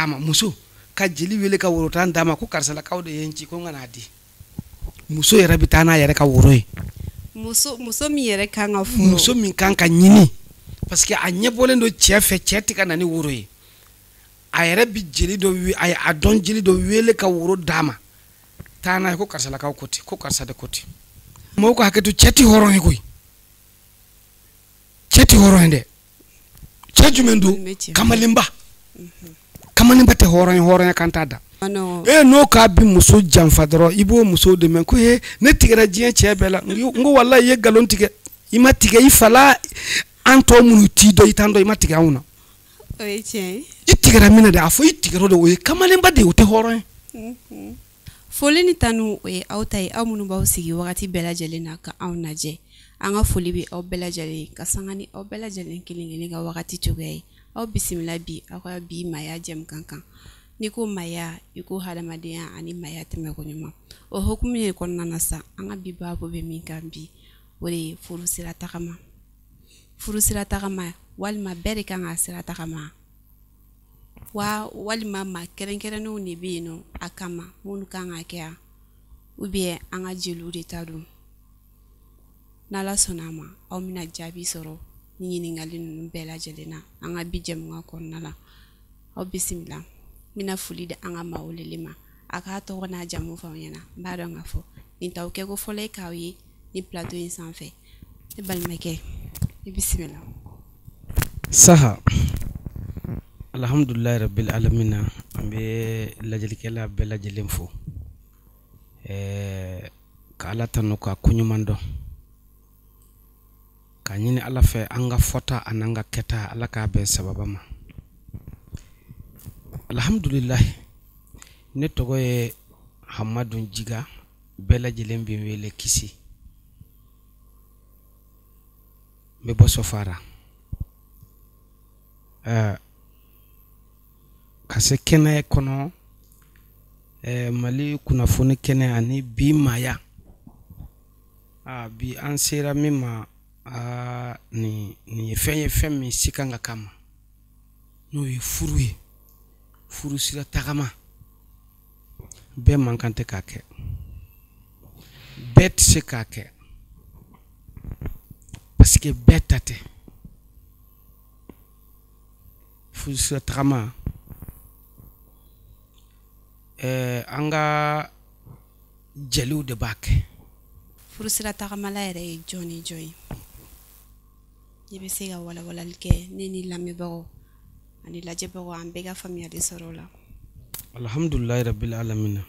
ama muso ka jeli wele ka woro tan dama ko karsala kawde yenci ko ngana di muso yere bitana yere ka woro yi muso mi yere kan ka furu muso min kan ka nyini parce que a nyebolen do chefe cheti kana ni woro yi a yere bi jeli do wi ay adon jeli do wele ka woro dama tana ko karsala kaw koti ko karsade koti mo ko haketu cheti horon he koy cheti horon hende cheju mendu kamalimba kamalimba te horon kantada no ka bi muso janfa doro ibo muso de men ko he ne tigera jien chebela ngo wallahi ye galon tige ima tige ifala anto munu tido itando ima tige awuna oye che itigera mina de afo itigero de we kamalimba de wote horon foli ni tanu oye autai amunu ba usigi wakati bela jelena ka aunaje anga foli bi aw bela jele ka sangani aw bela jele kilingini ga wakati tugay aw bismillah bi akwa bi maya jem kankan niko maya iko hadamadiya ani maya teme ko nyuma o hukumi ko nanasa anga bi babo be min kambi wori furusira takama walma bere kan asira takama walma ma kerenkerenu ni bino akama mun kan akea ubie anga jelu de tadu nala sonama aw mina jabi soro ni ngali nun bela jelena anga bijem ngako nala aw bismillah mina fulide anga maulelima aka to na jamu fawnyana mbado ngafo ni tawke go fole kawi ni plateau insanfe e balmeke bismillah saha alhamdulillah rabbil alamin ambe lajelikela bela jelemfo ka ala tanu ka kunyumando kanyini ala fe anga fota ananga keta ala ka be sababama alhamdulillah ne togo ye hamadun jiga bela jelembi wele kisi be bo sofara kase kene kono mali kuna foni kene ani bi maya bi ansera mima ni fenye sikanga kama no yi furu sira tagama be mankante kake bet se kake parce que betate furu sira tagama anga jelu de bake furu sira tagama la ere Johnny Joy yebe sega wala like nini lami bago ani laje bago ambega famia de sorola alhamdulillah rabbil alamin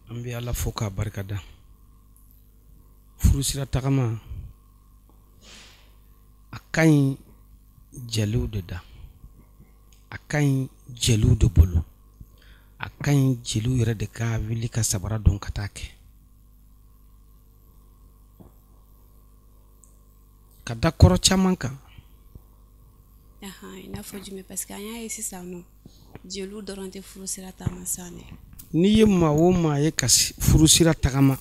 ambi ala foka barkada furusira tagama akan jelu de da akan jelu de bolo akan jelu yere de ka wili ka sabara don katake kada koro chamanka ina fojume parce que anya esi sano jelu dorante furusira tama sane ni yema wo ma ye kasi furusira tagama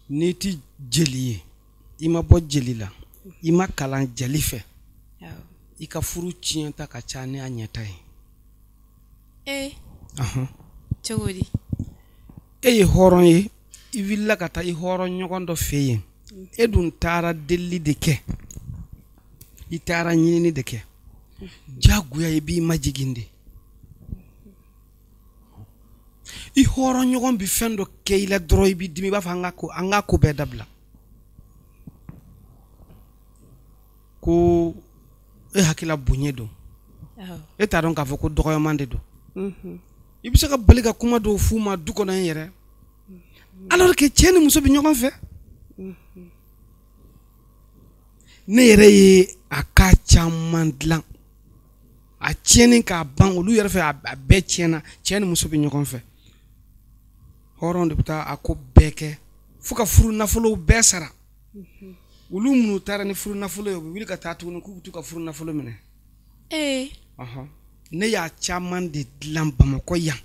ni ti jeliye ima bo jelila ima kalan jelife ika furu chienta ka chane anyetai chogodi horon ye ivilla kata I horon nyogondo feye edun tara delli deke itara nyini deke jaguya ibi majiginde I horon nyogon bi fendo keila droy bi dimi ba fanga ko anga ko be dabla ko hakila bunyedo taron ka foko dogoyo mande do ibisa ka baliga kuma do fuma duko na yere alors que tiene muso bi nyogon fe ne yere ye akacha mandlan a tiene ka ban olu yere fe a be tiene muso bi nyogon fe horon de puta ako beke fuka furu nafolo besara ulu munu tara ni furu nafolo yo wili ka tatu ni ku ka furu nafolo mene ne ya chaman de lambama ko yan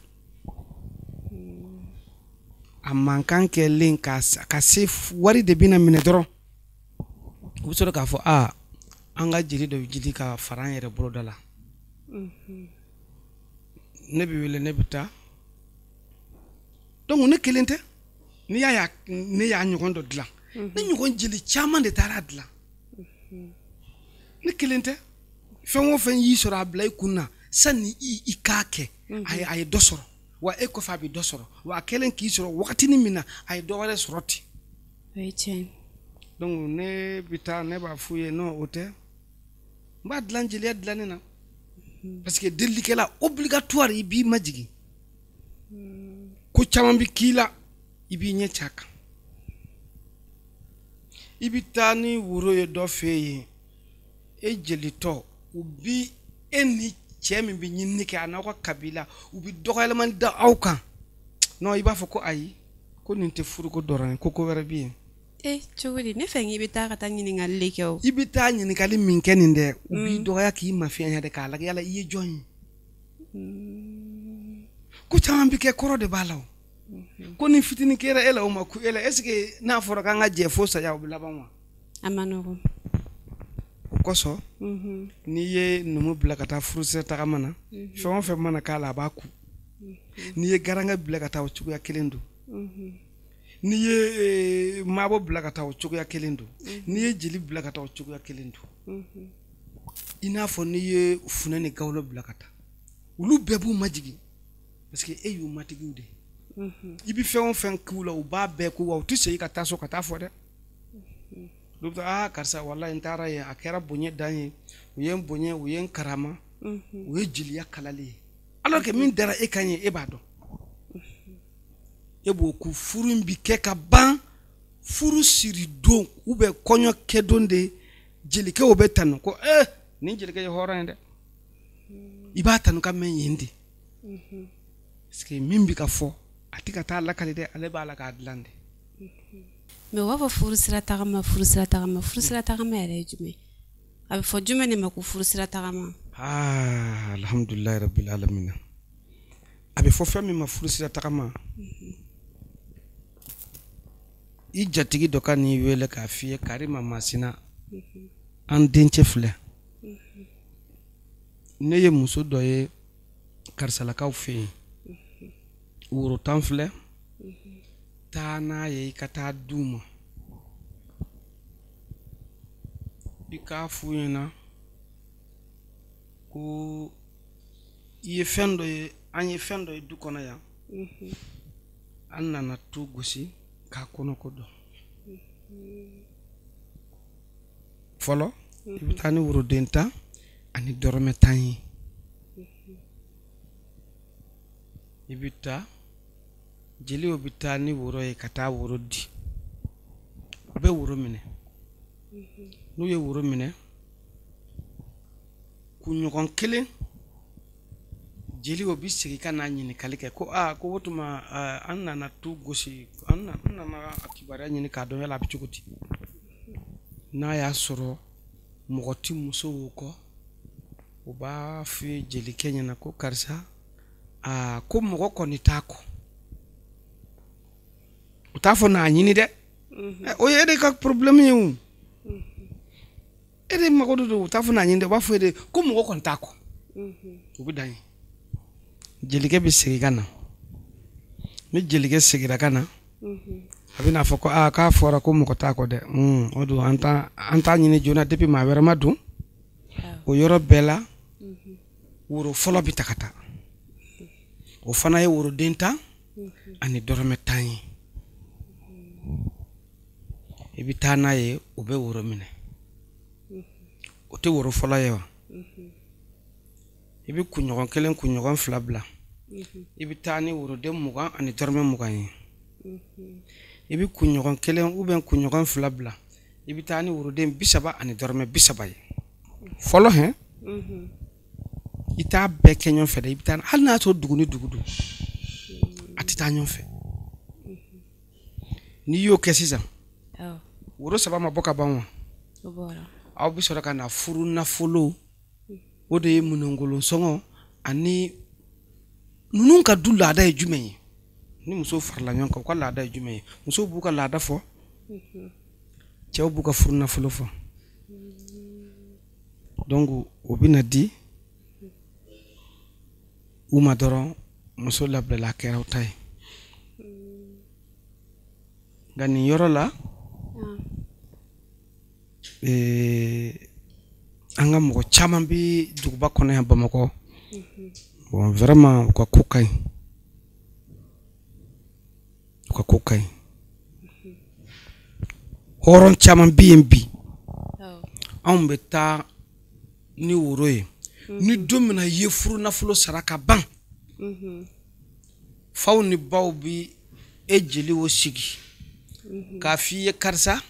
amankan ke link ka se wari de bina mine doro usoro ka fo anga jili do jili ka faran yere brodala ne bi wele ne bi taa donc ne kelen tɛ ne y'a ɲɔgɔn dɔ dilan ne ɲɔgɔn jeli caman de taara dilan ne kelen tɛ fɛn o fɛn y'i sɔrɔ a bila i kun na sanni i k'a kɛ a ye dɔ sɔrɔ wa e kɔfɛ a bɛ dɔ sɔrɔ wa a kɛlen k'i sɔrɔ wagatinin min na a ye dɔ wɛrɛ sɔrɔ ten o ye tiɲɛ ye donc ne bi taa ne b'a f'u ye non o tɛ n b'a dilan jeliya dilanni na parce que delilikɛla obligatoire i b'i majigin ko caman bi k'i la i b'i ɲɛ cɛ a kan i bi taa ni woro ye dɔ fɛ yen e jelitɔ u bi e ni cɛ min bi ɲinini kɛ a n'aw ka kabila u bi dɔgɔyɛlɛmani da aw kan non i b'a fɔ ko ayi ko nin tɛ furuko dɔrɔn ye ko wɛrɛ bi yen cogo di ne fɛ k'i bɛ taa ka taa ɲininkali le kɛ o i bi taa ɲininkali min kɛ nin dɛ u b'i dɔgɔya k'i mafiɲɛ de k'a lajɛ yala i ye jɔn ye ko caman bi kɛ kɔrɔ de b'a la o ko ni fitinin kɛra e la o ma ku e la est ce que n'a fɔra k'an ka jɛ fo saya o bɛ laban wa a ma nɔgɔn o kosɔn n'i ye numu bila ka taa furusira tagama na fɛn o fɛn mana k'a la a b'a ku n'i ye garankɛ bila ka taa o cogoya kelen don n'i ye maabɔ bila ka taa o cogoya kelen don n'i ye jeli bila ka taa o cogoya kelen don i n'a fɔ n'i ye funɛ ni gawlo bila ka taa olu bɛɛ b'u majigin parce que e y'u matigiw de i bi fɛn o fɛn k'u la u b'a bɛɛ ku wa u tɛ segin ka taa so ka taa fɔ dɛ dɔ bɛ taa karisa wallahi n taara yen a kɛra bonya dan ye u ye n bonya u ye n karama u ye jeliya kalali ye alors que min dara e kan ye e b'a dɔn e b'o ku furu in bi kɛ ka ban furu siri don ou bien kɔɲɔ kɛ don de jelikɛw bɛ tanu ko nin jelikɛ ye hɔrɔn ye dɛ i b'a tanu ka mɛn yen de parce que min bi ka fɔ a tɛ ka taa lakali dɛ ale b'a la k'a dilan de mais u b'a fɔ furusira tagama yɛrɛ ye jumɛn a bɛ fɔ jumɛn de ma ko furusira tagama alhamdulilayi rabbil alamin a bɛ fɔ fɛn min ma furusira tagama i jatigi dɔ ka n'i wele k'a f'i ye karima masina an dencɛ filɛ ne ye muso dɔ ye karisalakaw fɛ yen woro tan filɛ taa n'a ye i ka taa d'u ma i k'a f'u ɲɛna ko i ye fɛn dɔ ye an ye fɛn dɔ ye du kɔnɔ yan an nana tu gosi k'a kɔnɔko dɔn fɔlɔ i bɛ taa ni woroden tan ani dɔrɔmɛ tan ye i bɛ taa jeliw bɛ taa ni woro ye ka taa woro di u bɛ woro minɛ n'u ye woro minɛ kunɲɔgɔn kelen jeliw bɛ segin ka n'a ɲininkali kɛ ko ko o tuma an nana tu gosi an nana a kibaruya ɲini k'a dɔn yala a bɛ cogo di n'a y'a sɔrɔ mɔgɔ ti muso wo kɔ u b'a f'i jelikɛ ɲɛna ko karisa ko mɔgɔ kɔni t'a kɔ u t'a fɔ n'a ɲini dɛ o ye e de ka problème ye o e de mago de don u t'a fɔ n'a ɲini dɛ u b'a fɔ e de ko mɔgɔ kɔni t'a kɔ u bɛ dan ye jelikɛ bɛ segin ka na ni jelikɛ seginna ka na a bɛ n'a fɔ ko k'a fɔra ko mɔgɔ t'a kɔ dɛ o don an t'a ɲini joona depuis maa wɛrɛ ma don o yɔrɔ bɛɛ la woro fɔlɔ bɛ ta ka taa o fana ye woroden tan ani dɔrɔmɛ tan ye i bɛ taa n'a ye o bɛ woro minɛ o tɛ woro fɔlɔ ye wa i bɛ kunɲɔgɔn kelen kunɲɔgɔn fila bila i bɛ taa ni woroden 20 ani dɔrɔmɛ 20 ye i bɛ kunɲɔgɔn kelen ou bien kunɲɔgɔn fila bila i bɛ taa ni woroden 30 ani dɔrɔmɛ 30 ye fɔlɔ hɛn i t'a bɛɛ kɛ ɲɔgɔn fɛ dɛ i bɛ taa hali n'a sɔrɔ dugu ni dugu don a tɛ taa ɲɔgɔn fɛ n'i y'o kɛ sisan woro 3 ma bɔ ka ban wa aw bɛ sɔrɔ ka na furu nafolo o de ye minɛnkolon sɔngɔ ani ninnu ka du laada ye jumɛn ye ni muso farala ɲɔgɔn kan u ka laada ye jumɛn ye musow b'u ka laada fɔ cɛw b'u ka furu nafolo fɔ donc o bɛ na di uma dɔrɔn muso labilala kɛra o ta ye nka nin yɔrɔ la an ka mɔgɔ caman bɛ duguba kɔnɔ yan Bamakɔ bon vraiment u ka ko ka ɲi hɔrɔn caman bɛ yen bi anw bɛ taa ni woro ye ni don min na ye furu nafolo sara ka ban faw ni baw bi e jeli o sigi k'a f'i ye karisa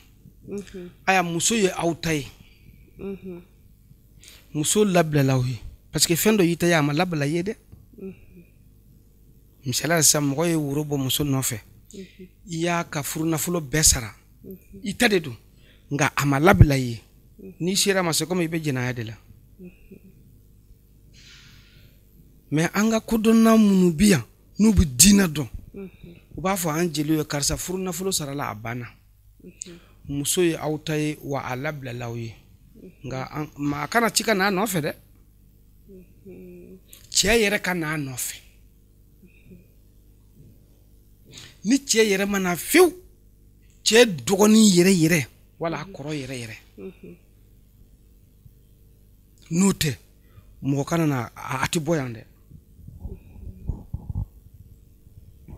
aya muso ye aw ta ye muso labilala aw ye parce que fɛn dɔ y'i ta ye a ma labila ye dɛ misaliya sisan mɔgɔ ye woro bɔ muso nɔfɛ i y'a ka furu nafolo bɛɛ sara i ta de don nka a ma labila ye n'i sera ma se komi i bɛ jɛnɛya de la mais an ka kodɔnna minnu bi yan n'u bɛ diinɛ dɔn u b'a fɔ an jeliw ye karisa furu nafolo sarala a banna muso ye aw ta ye wa a labilala aw ye nka a kana ci ka n'a nɔfɛ dɛ cɛ yɛrɛ ka n'a nɔfɛ ni cɛ yɛrɛ mana fewu cɛ dɔgɔnin yɛrɛ wala a kɔrɔ yɛrɛ n'o tɛ mɔgɔ kana na a tɛ bɔ yan dɛ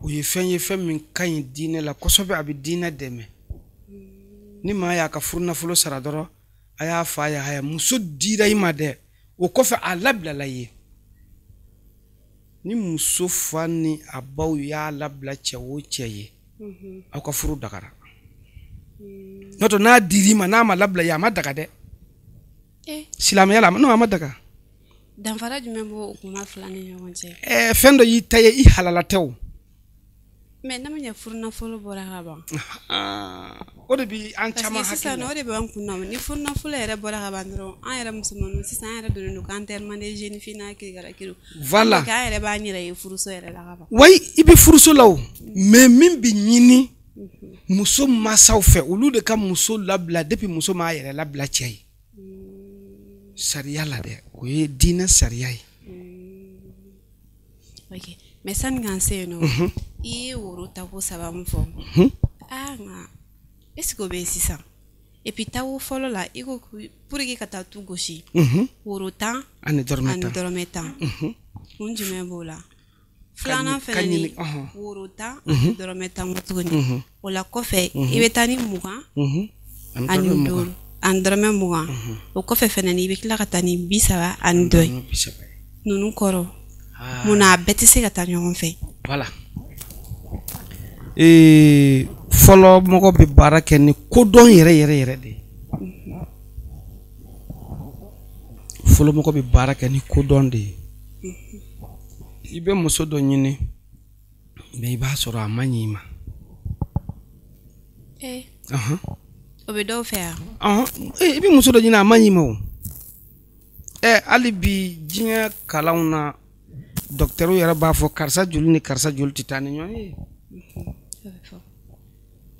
o ye fɛn min ka ɲi diinɛ la kosɛbɛ a bɛ diinɛ dɛmɛ ni maa y'a ka furu nafolo sara dɔrɔn a y'a fɔ a ye haya muso dira i ma dɛ o kɔfɛ a labilala ye ni muso fa ni a baw y'a labila cɛ o cɛ ye aw ka furu dagara n'o tɛ n'a dir'i ma n'a ma labila ye a ma daga dɛ silamɛya la a ma daga danfara jumɛn b'o o kuma fila ni ɲɔgɔn cɛ fɛn dɔ y'i ta ye i halala tɛ o mais n'a ma ɲɛ furu nafolo bɔra ka ban o de bi an caman hakili sisan o de b'an kun na ni furu nafolo yɛrɛ bɔra ka ban dɔrɔn an yɛrɛ musomanninw sisan an yɛrɛ donnen don k'an tɛrɛman de jeune fille n'a kirikarakiru voilà an yɛrɛ b'an yɛrɛ ye furuso yɛrɛ la ka ban wayi i bɛ furuso la o mais min bi ɲini muso masaw fɛ olu de ka muso labila depuis muso m'a yɛrɛ labila cɛ ye sariya la dɛ o ye diinɛ sariya ye ok mais sani k'an se yen nɔ i ye woro tako saba min fɔ nka est-ce que o bɛ yen sisan et puis tako fɔlɔ la i ko pour que ka taa tu gosi woro 10 ani dɔrɔmɛ 10 kun jumɛn b'o la filanan fɛnɛ ni woro 10 ani dɔrɔmɛ 10 tuguni o la kɔfɛ i bɛ taa ni 20 ani 5 ani dɔrɔmɛ 20 o kɔfɛ fɛnɛ ni i bɛ tila ka taa ni 30 ani 2 ye ninnu kɔrɔ munna a bɛɛ tɛ se ka taa ɲɔgɔn fɛ voilà fɔlɔ mɔgɔ bɛ baara kɛ ni kodɔn yɛrɛ de fɔlɔ mɔgɔ bɛ baara kɛ ni kodɔn de ye i bɛ muso dɔ ɲini mais i b'a sɔrɔ a man ɲi i ma o bɛ dɔw fɛ yan i bɛ muso dɔ ɲini a man ɲi i ma o hali bi diɲɛ kalanw na docteur yɛrɛ b'a fɔ karisa joli ni karisa joli tɛ taa ni ɲɔgɔn ye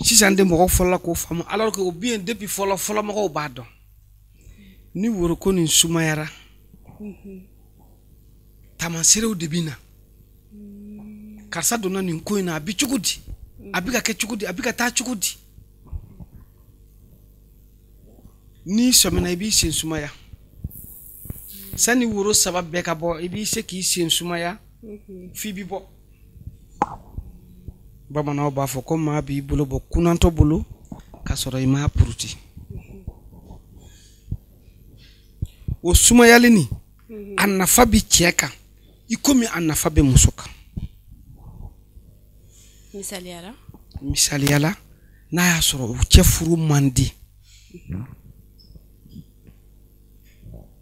sisan de mɔgɔ fɔlɔ k'o faamu alors que o bi yen depuis fɔlɔ mɔgɔw b'a dɔn ni woro ko nin sumayara taamaserew de bɛ na karisa donna nin ko in na a bɛ cogo di a bɛ ka kɛ cogo di a bɛ ka taa cogo di n'i sɔmina i b'i sen sumaya sani woro saba bɛɛ ka bɔ i b'i se k'i sen sumaya f'i bi bɔ bamananw b'a fɔ ko maa b'i bolo bɔ kunantɔ bolo ka sɔrɔ i m'a puruti o sumayali nin a nafa bi cɛ kan i komi a nafa bɛ muso kan misaliyala n'a y'a sɔrɔ u cɛ furu man di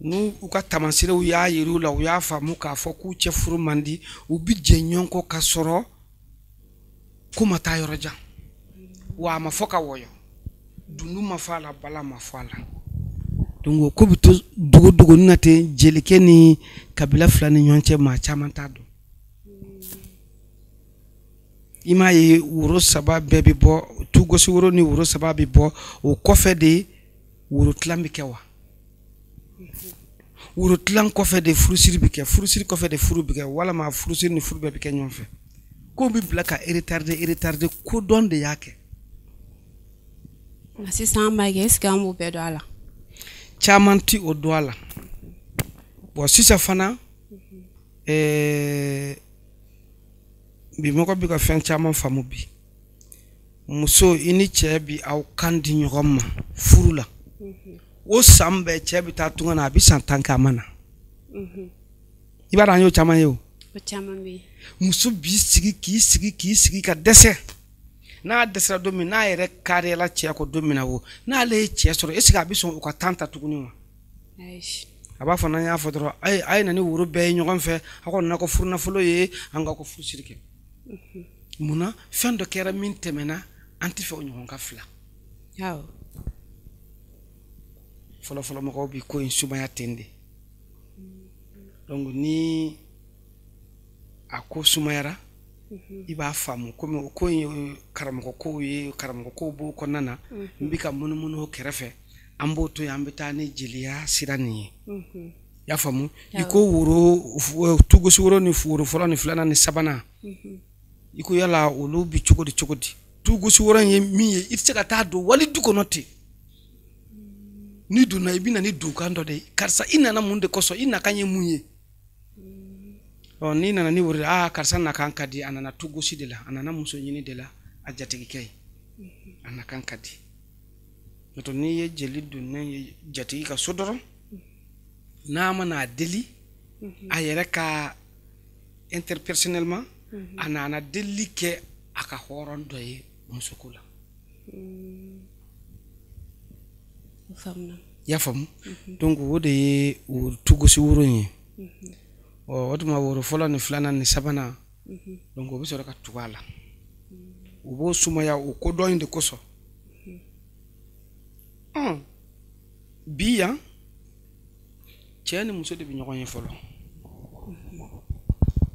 n'u ka taamaserew y'a yir'u la u y'a faamu k'a fɔ k'u cɛ furu man di u bi jɛ ɲɔgɔn kɔ ka sɔrɔ ko ma taa yɔrɔ jan wa a ma fɔ ka wɔyɔ dundu ma fɔ a la bala ma fɔ a la donc o ko bɛ to dogo na ten jelikɛ ni kabila fila ni ɲɔgɔn cɛ maa caman t'a dɔn i m'a ye woro saba bɛɛ bɛ bɔ tu gosi woro ni woro saba bɛ bɔ o kɔfɛ de woro tilan bɛ kɛ wa woro tilan kɔfɛ de furusiri bi kɛ furusiri kɔfɛ de furu bi kɛ walama furusiri ni furu bɛɛ bi kɛ ɲɔgɔn fɛ ko bi bila ka retarder ko dɔn de y'a kɛ sisan b'a kɛ est-ce que an b'o bɛɛ dɔn a la caman ti o dɔn a la bon sisan fana bi mɔgɔ bi ka fɛn caman faamu bi muso i ni cɛ bi aw kan di ɲɔgɔn ma furu la o san bɛɛ cɛ bi taa tunga na a bi san 10 kɛ a ma na i b'a dɔn an y'o caman ye o caman bɛ muso bi sigi k'i sigi ka dɛsɛ n'a dɛsɛra don min n'a yɛrɛ kariyala cɛ ko don min na o n'ale ye cɛ sɔrɔ est-ce que a bi sɔn u ka temps ta tuguni wa a b'a fɔ n'an y'a fɔ dɔrɔn a ye na ni woro bɛɛ ye ɲɔgɔn fɛ a ko na ko furu nafolo ye an ka ko furusiri kɛ munna fɛn dɔ kɛra min tɛmɛna an tɛ fɛ o ɲɔgɔn ka fila fɔlɔ mɔgɔw bi ko in sumaya ten de donc ni a ko sumayara i b'a faamu komi o ko in karamɔgɔ kow ye karamɔgɔ kow b'o kɔnɔna na n bi ka munumunu o kɛrɛfɛ an b'o to yen an bɛ taa ni jeliya sira nin ye y'a faamu i ko woro tugosi woro ni woro fɔlɔ ni filanan ni sabanan i ko yala olu bi cogo di tugosi woro ye min ye i tɛ se ka taa don wali du kɔnɔ ten ni donna i bɛ na ni dukan dɔ de ye karisa i nana mun de kɔsɔn i nakan ye mun ye n'i nana ni woro karisa nakan ka di a nana tugosi de la a nana muso ɲini de la a jatigikɛ ye a nakan ka di n'o n'i ye jeli donnen ye jatigi ka so dɔrɔn n'a ma n'a deli a yɛrɛ ka interpersonnellement a nana deli kɛ a ka hɔrɔn dɔ ye musoko la y'a faamu donc o de ye o tugosi woro ye o tuma woro fɔlɔ ni filanan ni sabanan donc o bɛ sɔrɔ ka tugu a la u b'o sumaya o ko dɔn in de kosɔn bi yan cɛ ni muso de bɛ ɲɔgɔn ye fɔlɔ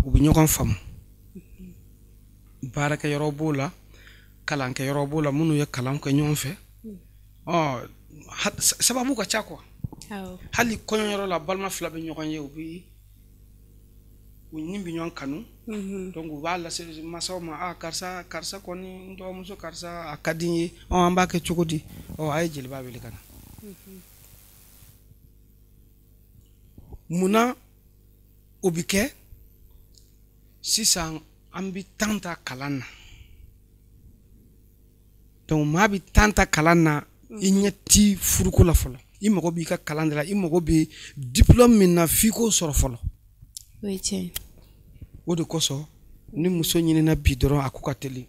u bɛ ɲɔgɔn faamu baarakɛyɔrɔ b'o la kalankɛyɔrɔ b'o la minnu ye kalan kɛ ɲɔgɔn fɛ sababu ka ca quoi hali kɔɲɔyɔrɔ la balima fila bɛ ɲɔgɔn ye u ni bɛ ɲɔgɔn kanu donc u b'a lase masaw ma karisa kɔni n dɔgɔmuso karisa a ka di n ye an b'a kɛ cogo di a ye jeliba wele ka na munna o bi kɛ sisan an bi temps ta kalan na donc maa bi temps ta kalan na i ɲɛ ti furuko la fɔlɔ i mago b'i ka kalan de la i mago bɛ diplôme min na f'i k'o sɔrɔ fɔlɔ o de kosɔn ni muso ɲinina bi dɔrɔn a ko ka teli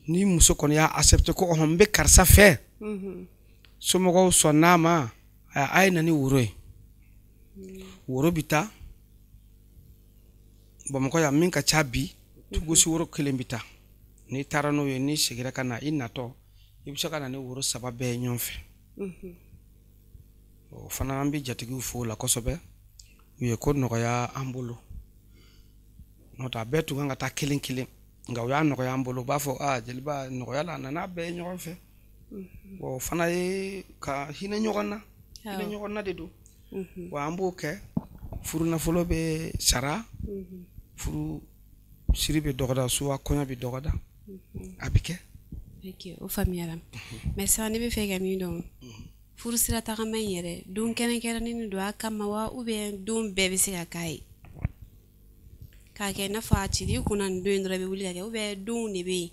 ni muso kɔni y'a accepté ko n bɛ karisa fɛ somɔgɔw sɔnn'a ma a ye na ni woro ye woro bi taa bamakɔ yan min ka ca bi tugosi woro kelen bi taa n'i taara n'o ye n'i seginna ka na i natɔ i bɛ se ka na ni woro 3 bɛɛ ye ɲɔgɔn fɛ o fana an bɛ jatigiw fo la kosɛbɛ u ye ko nɔgɔya an bolo n'o tɛ a bɛɛ tun kan ka taa kelen nka u y'a nɔgɔya an bolo u b'a fɔ jeliba nɔgɔya la a nana bɛɛ ye ɲɔgɔn fɛ o fana ye ka hinɛ ɲɔgɔn na de don wa an b'o kɛ furu nafolo bɛ sara furu siri bɛ dɔgɔda suwa kɔɲɔ bɛ dɔgɔda a bɛ kɛ o faamuyara mais sisan ne bɛ fɛ ka min dɔn furu sira tagama in yɛrɛ don kɛrɛnkɛrɛnnen don a kama wa ou bien don bɛɛ bɛ se ka k'a ye k'a kɛ i n'a fɔ a cili kunna nin don in dɔrɔn i bɛ wuli ka kɛ ou bien donw de bɛ yen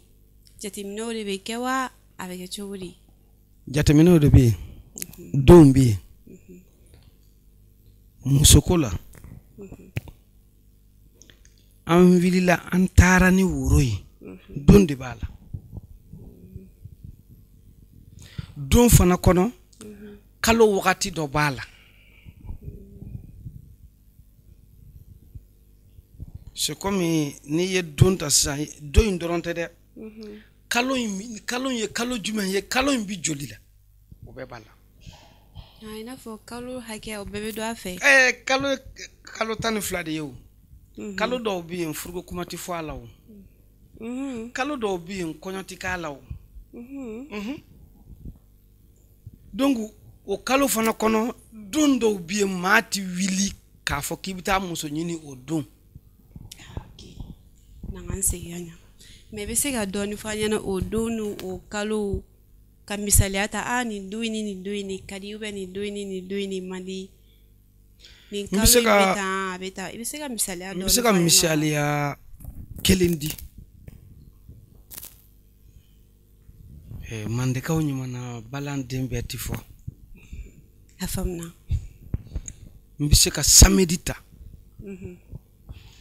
jateminɛw de bɛ kɛ wa a bɛ kɛ cogo di jateminɛw de bɛ yen donw bɛ yen musoko la an wulila an taara ni woro ye don de b'a la don fana kɔnɔ kalo wagati dɔ b'a la c'est comme n'i ye don ta sisan don in dɔrɔn tɛ dɛ kalo in ye kalo jumɛn ye kalo in bi joli la o bɛɛ b'a la i n'a fɔ kalo hakɛ o bɛɛ bɛ don a fɛ kalo 12 de ye o kalo dɔw bɛ yen furuko kuma tɛ fɔ a la o kalo dɔw bɛ yen kɔɲɔ tɛ k'a la o donc o kalo fana kɔnɔ don dɔw bi ye maa ti wili k'a fɔ k'i bɛ taa muso ɲini o don. Okay. N'an segin an ɲa. Mais bɛ se ka dɔɔni fɔ an ɲɛna o don n'o o kalo ka misaliya ta nin don nin ka di nin don nin man di. Nin kalo in bɛ taa i bɛ se ka misaliya dɔɔni fɔ an ɲɛna. N bɛ se ka misaliya kelen di. Mandekaw ɲumana balanden bɛɛ ti fɔ. A faamuna. N bɛ se ka samedi ta.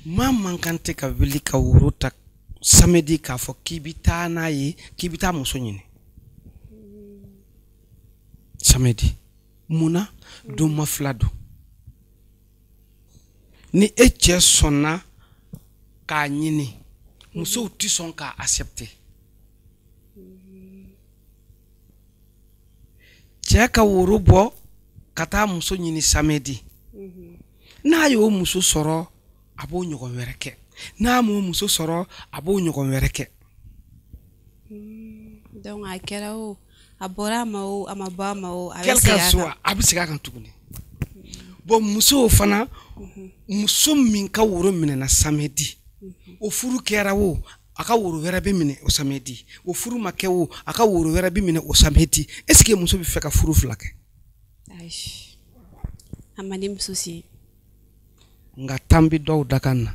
Maa man kan tɛ ka wuli ka woro ta samedi k'a fɔ k'i bɛ taa n'a ye k'i bɛ taa muso ɲini. Samedi. Munna don ma fila don. Ni e cɛ sɔnna k'a ɲini musow ti sɔn k'a accepter. Cɛ ka woro bɔ ka taa muso ɲini samedi. N'a y'o muso sɔrɔ a b'o ɲɔgɔn wɛrɛ kɛ. N'a m'o muso sɔrɔ a b'o ɲɔgɔn wɛrɛ kɛ. Donc a kɛra o a bɔra a ma o a ma bɔ a ma o a bɛ segin a kan tuguni. Bon muso fana muso min ka woro minɛna samedi o furu kɛra o a ka woro wɛrɛ bɛ minɛ o samedi o furu ma kɛ o a ka woro wɛrɛ bɛ minɛ o samedi est-ce que muso bɛ fɛ ka furu fila kɛ? Ayi a man di muso si. Nka tan bɛ dɔw da kan na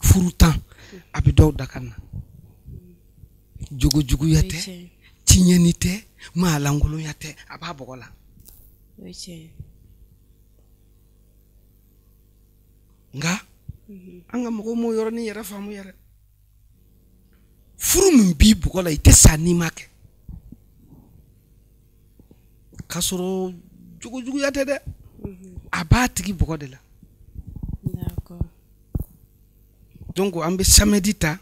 furu tan a bɛ dɔw da kan na jogojuguya tɛ tiɲɛni tɛ maa langolonya tɛ a b'a bɔgɔ la. Nka an ka mɔgɔw m'o yɔrɔnin yɛrɛ faamu yɛrɛ. Furu min b'i bɔgɔ la i tɛ sa n'i ma kɛ. K'a sɔrɔ jogojuguya tɛ dɛ a b'a tigi bɔgɔ de la. Donc an bɛ samedi ta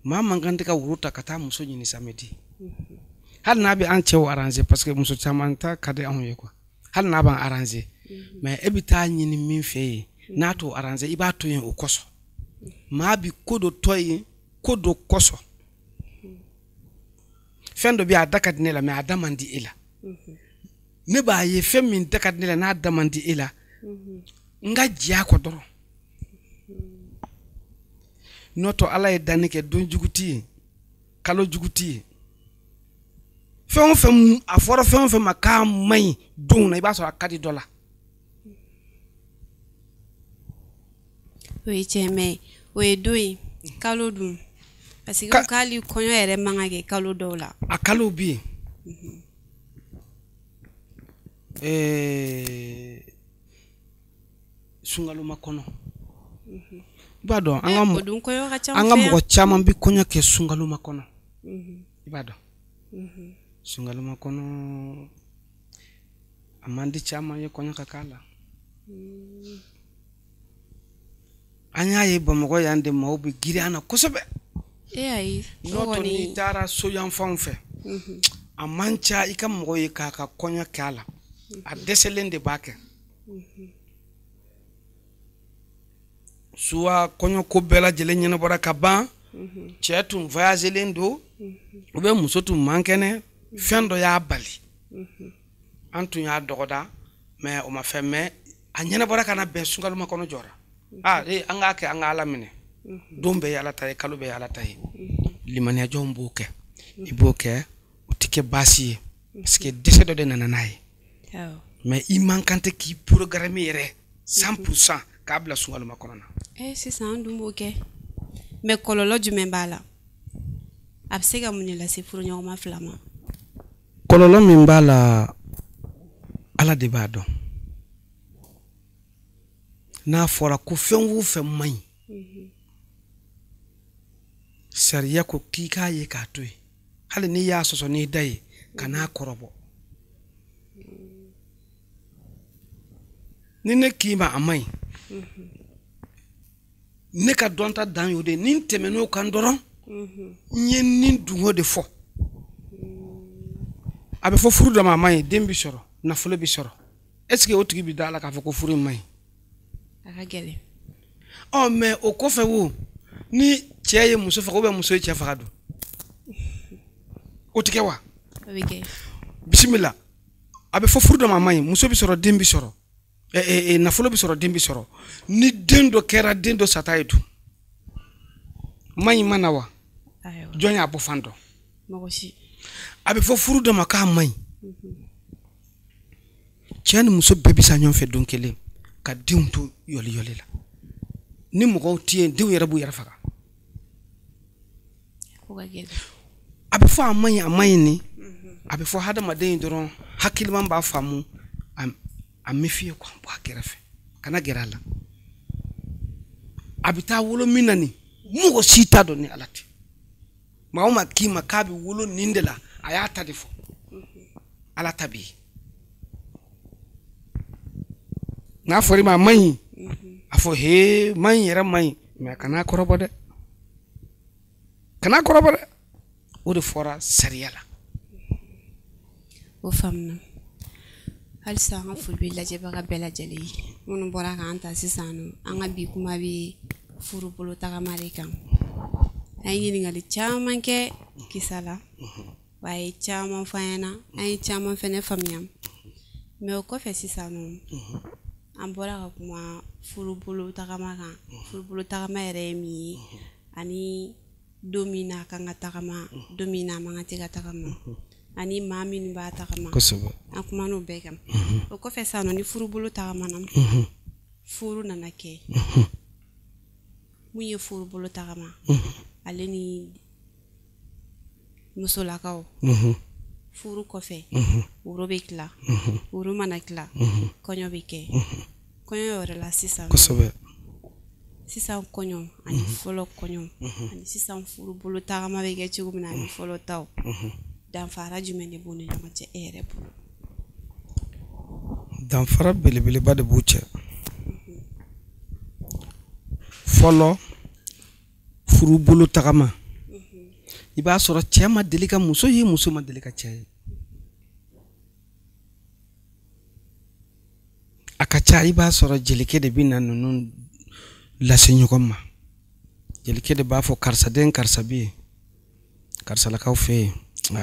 maa man kan tɛ ka woro ta ka taa muso ɲini samedi. Hali n'a bɛ an cɛw arranger parce que muso caman ta ka di anw ye quoi. Hali n'a b'an arranger mais e bɛ taa ɲini min fɛ yen n'a t'o arranger i b'a to yen o kosɔn. Maa bi ko dɔ tɔ yen ko dɔ kosɔn. Fɛn dɔ bɛ a da ka di ne la mais a da man di e la. Ne b'a ye fɛn min da ka di ne la n'a da man di e la n ka diya kɔ dɔrɔn. N'o tɛ Ala ye danni kɛ don jugu ti ye kalo jugu ti ye. Fɛn o fɛn a fɔra fɛn o fɛn ma k'a man ɲi don na i b'a sɔrɔ a ka di dɔ la. O ye tiɲɛ mais o ye don ye kalo dun parce que k'ali kɔɲɔ yɛrɛ man kan kɛ kalo dɔw la. A kalo bɛ yen. Sungaloma kɔnɔ. I b'a dɔn an ka mɔgɔ caman bɛ kɔɲɔ kɛ sungaloma kɔnɔ. I b'a dɔn. Sungaloma kɔnɔ a man di caman ye kɔɲɔ ka k'a la. An y'a ye Bamakɔ yan de maaw bɛ girin an na kosɛbɛ. Ayi. N'o tɛ n'i taara so yanfanw fɛ a man ca i ka mɔgɔ ye k'a ka kɔɲɔ kɛ a la a dɛsɛlen de b'a kɛ. Soit kɔɲɔ ko bɛɛ lajɛlen ɲɛnabɔra ka ban cɛ tun voyagelen don ou bien muso tun man kɛnɛ fɛn dɔ y'a bali an tun y'a dɔgɔda mais o ma fɛn mais a ɲɛnabɔra ka na bɛn sungaloma kɔnɔ jɔra an k'a kɛ an ka Ala minɛ don bɛɛ ye Ala ta ye kalo bɛɛ ye Ala ta ye limaniya jɔnw b'o kɛ i b'o kɛ o tɛ kɛ baasi ye parce que dɛsɛ dɔ de nana n'a ye mais i man kan tɛ k'i programme yɛrɛ 100% k'a bila sungaloma kɔnɔ na. Sisan an dun b'o kɛ mais kɔlɔlɔ jumɛn b'a la a bɛ se ka mun de lase furuɲɔgɔnma fila ma. Kɔlɔlɔ min b'a la Ala de b'a dɔn. N'a fɔra ko fɛn o fɛn man ɲi sariya ko k'i k'a ye k'a to yen hali n'i y'a sɔsɔ n'i da ye ka n'a kɔrɔbɔ. Ni ne k'i ma a man ɲi ne ka dɔnta dan y'o de ye ni n tɛmɛn'o kan dɔrɔn n ye nin dungo de fɔ. A bɛ fɔ furu dɔ ma a man ɲi den bi sɔrɔ nafolo bi sɔrɔ est-ce que o tigi bi da la k'a fɔ ko furu in man ɲi. A ka gɛlɛn. Mais o kɔfɛ wo ni cɛ ye muso faga ou bien muso ye cɛ faga dun o tɛ kɛ wa. O bɛ kɛ. Bisimila abe fo furu do ma may muso bi soro den bi soro nafolo bi soro den bi soro ni den do kera den do sataitu may manawa ayo jonya abo fando magoshi abe fo furu do ma ka may tiani muso bebi sa nyon fe donkele ka diuntu yoli la ni mo ko tien diu yara bu yara faka ko ga gede abe fo amay ni abe fo hada maden doron hakil man ba famu am mefie ko bo akerefe kana gerala abita wolo minani mugo sita do ni alati mauma kima kabi wolo nindela ayata defo alata bi na fori ma mai afo he mai yera mai me kana korobode o de fora seriala o famna hal sa nga fulbi la je baga bela jeli munu bora ka anta sisanu anga bi kuma bi furu bolo taga marikan ay ni ngali chaman ke kisala waye chaman fayana ay chaman fene famiyam me o ko fe sisanu an bora ka kuma furu bolo taga mere mi ani domina kanga tagama domina manga tiga tagama ani mami ni ba tagama kosobo akuma no begam o ko fe sano ni furu bolo tagama nam furu nanake muye furu bolo tagama aleni musolakaw furu kofe uro bekla uro manakla konyo beke konyo yore la sisa kosobo sisa konyo ani folo konyo ani sisa furu bolo tagama beke chugumna ani folo taw dan fara jumene boni na mace ere bolo dan fara bele ba de buche folo furu bolo tagama iba soro chema delika muso yi muso ma delika chai akacha iba soro jelike de bina nunun la senyukoma jelike de ba fo karsa den karsa bi karsa la kaw fe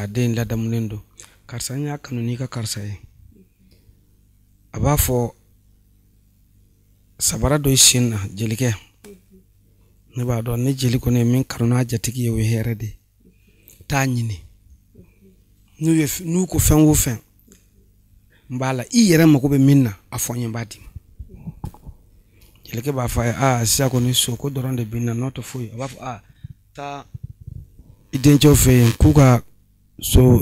den la damlendo karsa nya kanuni ka karsa e aba fo sabara do shinna jelike ne ba do ne jeliko ne min karuna jatiki yo herede tanyini nu ko fen wo fen mbala i yere mako be minna afonye badi jelike ba fa sia ko ni so ko doronde binna noto foyi aba fa ta idenjo fe kuka so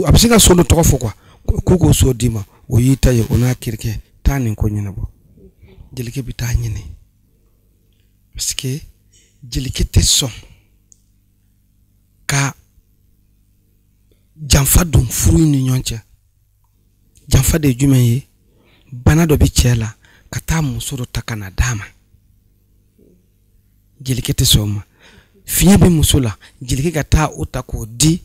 absinga so no toko fokwa kuko so dima o yita ye ona kirke tani ko nyina bo jelike bi tanyini parce que jelike te so ka janfa dum furu ni nyonche janfa de jumeyi bana do bi chela kata musoro takana dama jelike te soma fiye be musula jelike gata utako di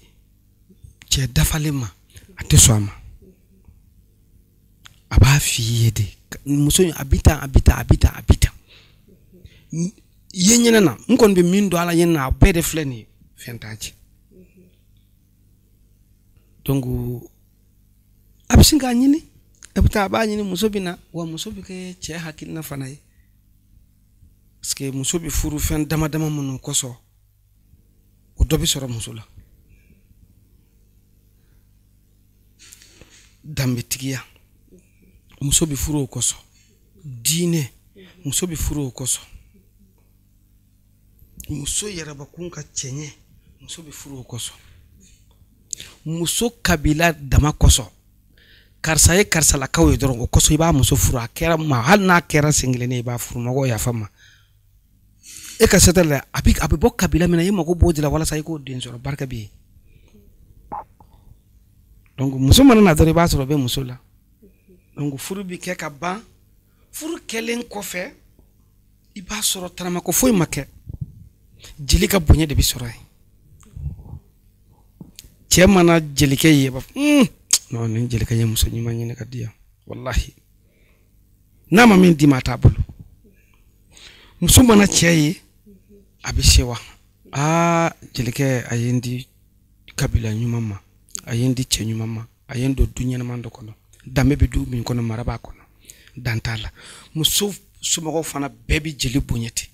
che dafalema ate soma aba fiye de muso abita yenyena na nkon be mindo ala yenna bede fleni fentaji dongu abisinga nyini abita ba nyini musobina wa musobi ke che hakil na fanay parce que musobi furu fen dama munu koso o dobi soro musula dambe tigiya musobi furu koso dine musobi furu koso muso yaraba kunka chenye muso bi furu koso muso kabila dama koso karsa la kawe doron koso iba muso furu akera ma hal na kera single ne iba furu mago ya fama e ka setala abi bo kabila mina yima ko bodila wala sai ko din soro barka bi donc muso man na dore ba soro be muso la donc furu bi ke ka ba furu kelen kofe iba soro tarama ko foy make jelika bunye de bisoray chemana jelike yeba no ni jelika ye muso nyima nyine kadiya wallahi nama min di mata bulu muso mana cheye abishewa jelike ayindi kabila nyumama ayindi che nyumama ayen do dunya man do kono dambe be du min kono maraba kono dantala muso sumago fana bebi jeli bunyeti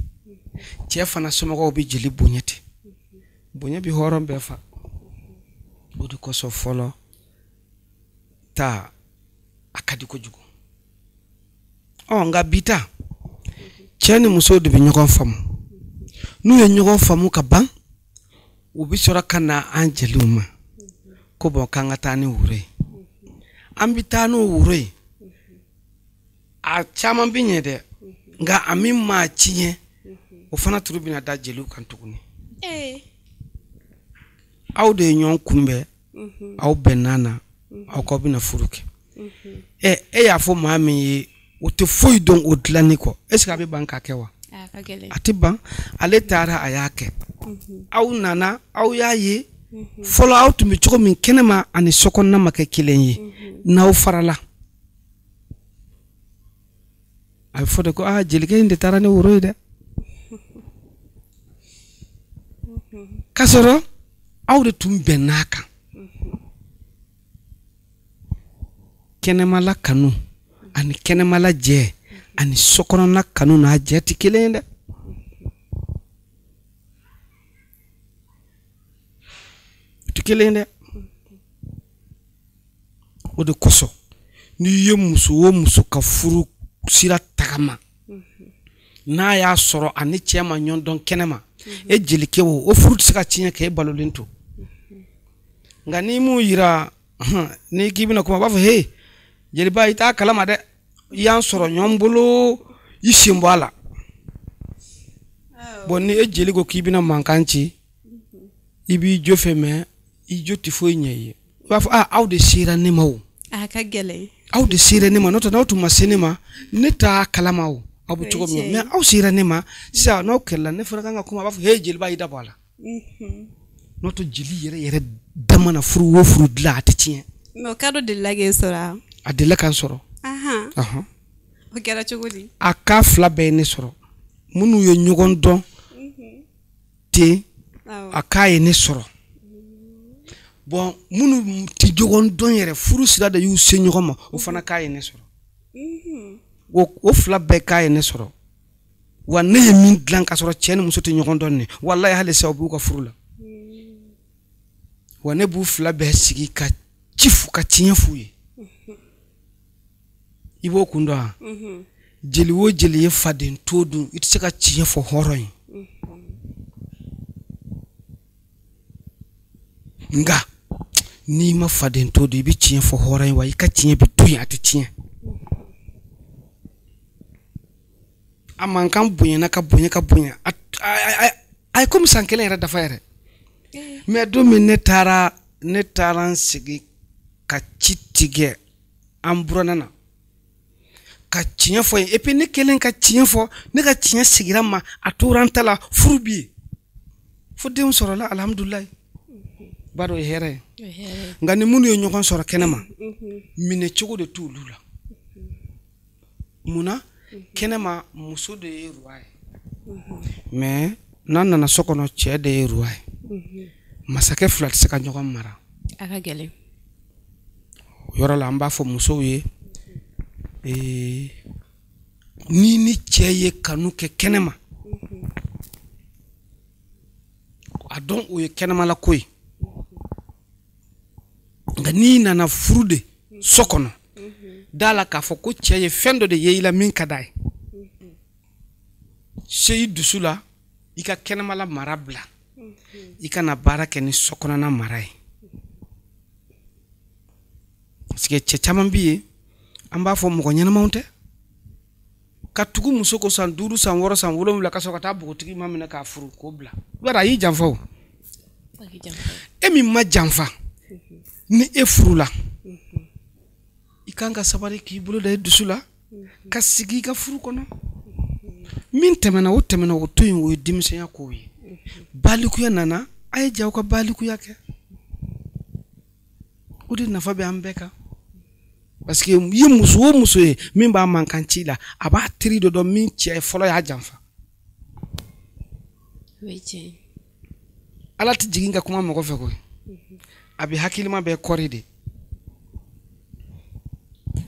tie fana sumago bi jeli bunyeti bunya bi horon be fa bodu ko so folo ta akadi ko jugo nga bita cheni muso de bi nyokon famu nu ye nyokon famu ka ban ubi sora kana angeluma ko bon kanga tani wure ambitano wure a chama binye de nga amima chinye o fana turubina da jelu kan tukuni aw de nyon kumbe aw benana aw ko bina furuke ya fo mami o te foy don o tlani ko est ce que abi banka kewa atiba ale tara ayake aw nana aw yayi follow out mi choko min kenema ani sokonna make kilenyi na farala ay fode ko jelike inde tarane wuroyde kasoro awde tum benaka kenema la kanu ani kenema la je ani sokonna kanu na jeti kilende tikilende o de koso ni ye muso ka furu sira tagama na ya soro ani chema nyondon kenema e jelike o furu sika chinya ke balolento ngani mu yira ni kibina kuma bafo he jeliba ita kalama de yan soro nyombolo yishimbo bonni e jeligo kibina mankanchi ibi jofeme ijoti fo nyeye bafo aw de sira ne mawo ka gele aw de sira ne ma nota na to masinema neta kalama o abu chugo me aw sira ne ma sa no kella ne fura kanga kuma bafo he jeliba ida bala noto jili yere damana furu wo furu dla atien no kado de lage sora adela kan soro o kera chugudi aka fla be ne soro munu yo nyugon don te aka ye ne soro bon munu ti jogon don yere furu sira da yu se nyugoma o fana ka ye ne soro o fla be ka ye ne soro wa ne min dlan ka soro chen muso ti nyugon don ne wallahi hale sa bu ka furu la wa ne bu fla be sigi ka chifu ka tinyafu ye ibo kunda jeli wo jeli ye faden todu itse ka chiye fo horoy nga ni ma faden todu bi chiye fo horoy wa ka chiye bi tuya ati chiye aman kan bunya na ka bunya ay comme sankele era da fayre mais do mi netaran sigi ka chitige ambronana ka tiɲɛ fɔ et puis ne kelen ka tiɲɛ fɔ ne ka tiɲɛ sigira ma a torantala furubi fo dem sɔrɔ la alhamdulillah baro here ngani munu yo ɲɔgɔn sɔrɔ kɛnɛma mine cogo de t'olu la muna kɛnɛma muso de ye roi mais n'an nana so kɔnɔ cɛ de ye roi masakɛ fila tɛ se ka ɲɔgɔn mara a ka gɛlɛn yɔrɔ la an b'a fɔ musow ye ni cɛ ye kanu kɛ kɛnɛma a dɔn o ye kɛnɛma la ko ye nka n'i nana furu de so kɔnɔ da la k'a fɔ ko cɛ ye fɛn dɔ de ye i la min ka d'a ye se i dusu la i ka kɛnɛma la mara bila i kana baara kɛ ni so kɔnɔna mara ye parce que cɛ caman bi ye an b'a fɔ mɔgɔ ɲɛnamaw tɛ ka tugu muso ko san 5 san 6 san 7 ka sɔrɔ ka taa bogotigi ma minɛ k'a furu k'o bila bari a y'i janfa o e min ma janfa ni e furu la i kan ka sabari k'i bolo da i dusu la ka sigi i ka furu kɔnɔ min tɛmɛna o to yen o ye denmisɛnya kow ye balikuya nana a ye ja u ka balikuya kɛ o de nafa bɛ an bɛɛ kan parce que ye muso o muso ye min b'a mankan ci la a b'a teri dɔ dɔn min cɛ fɔlɔ y'a janfa ala tɛ jigin ka kuma mɔgɔ fɛ koyi a bɛ hakilima bɛɛ kɔri de